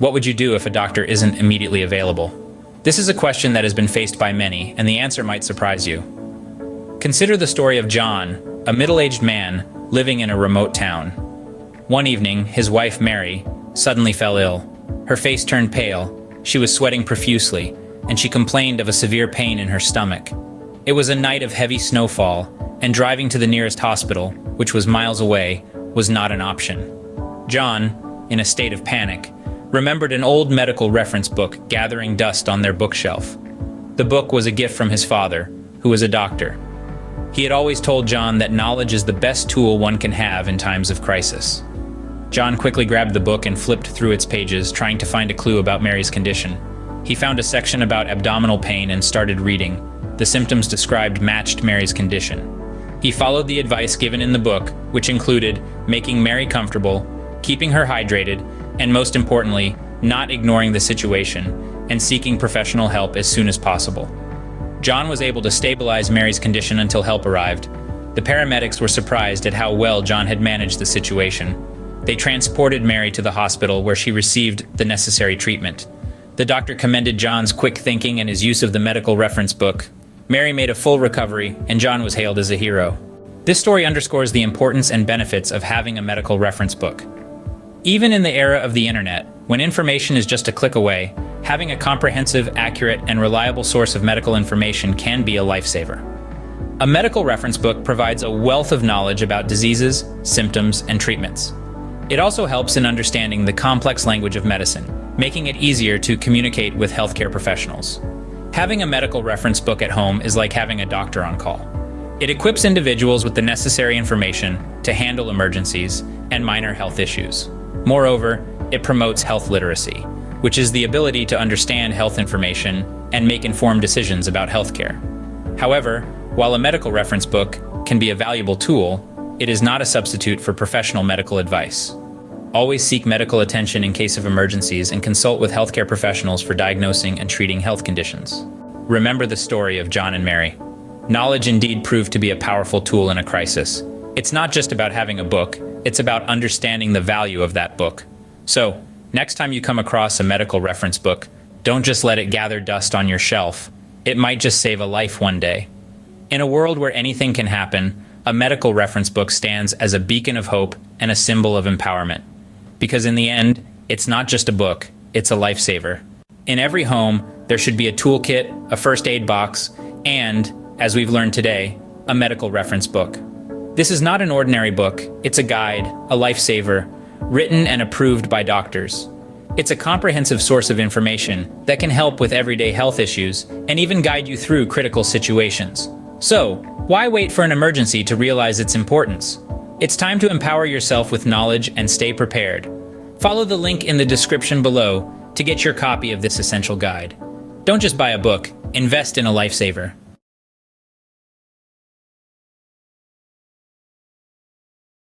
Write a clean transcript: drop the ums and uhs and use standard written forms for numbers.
What would you do if a doctor isn't immediately available? This is a question that has been faced by many, and the answer might surprise you. Consider the story of John, a middle-aged man living in a remote town. One evening, his wife Mary suddenly fell ill. Her face turned pale, she was sweating profusely, and she complained of a severe pain in her stomach. It was a night of heavy snowfall, and driving to the nearest hospital, which was miles away, was not an option. John, in a state of panic, remembered an old medical reference book gathering dust on their bookshelf. The book was a gift from his father, who was a doctor. He had always told John that knowledge is the best tool one can have in times of crisis. John quickly grabbed the book and flipped through its pages, trying to find a clue about Mary's condition. He found a section about abdominal pain and started reading. The symptoms described matched Mary's condition. He followed the advice given in the book, which included making Mary comfortable, keeping her hydrated, and most importantly, not ignoring the situation and seeking professional help as soon as possible. John was able to stabilize Mary's condition until help arrived. The paramedics were surprised at how well John had managed the situation. They transported Mary to the hospital where she received the necessary treatment. The doctor commended John's quick thinking and his use of the medical reference book. Mary made a full recovery, and John was hailed as a hero. This story underscores the importance and benefits of having a medical reference book. Even in the era of the internet, when information is just a click away, having a comprehensive, accurate, and reliable source of medical information can be a lifesaver. A medical reference book provides a wealth of knowledge about diseases, symptoms, and treatments. It also helps in understanding the complex language of medicine, making it easier to communicate with healthcare professionals. Having a medical reference book at home is like having a doctor on call. It equips individuals with the necessary information to handle emergencies and minor health issues. Moreover, it promotes health literacy, which is the ability to understand health information and make informed decisions about healthcare. However, while a medical reference book can be a valuable tool, it is not a substitute for professional medical advice. Always seek medical attention in case of emergencies and consult with healthcare professionals for diagnosing and treating health conditions. Remember the story of John and Mary. Knowledge indeed proved to be a powerful tool in a crisis. It's not just about having a book, it's about understanding the value of that book. So, next time you come across a medical reference book, don't just let it gather dust on your shelf. It might just save a life one day. In a world where anything can happen, a medical reference book stands as a beacon of hope and a symbol of empowerment. Because in the end, it's not just a book, it's a lifesaver. In every home, there should be a toolkit, a first aid box, and, as we've learned today, a medical reference book. This is not an ordinary book, it's a guide, a lifesaver, written and approved by doctors. It's a comprehensive source of information that can help with everyday health issues and even guide you through critical situations. So, why wait for an emergency to realize its importance? It's time to empower yourself with knowledge and stay prepared. Follow the link in the description below to get your copy of this essential guide. Don't just buy a book, invest in a lifesaver.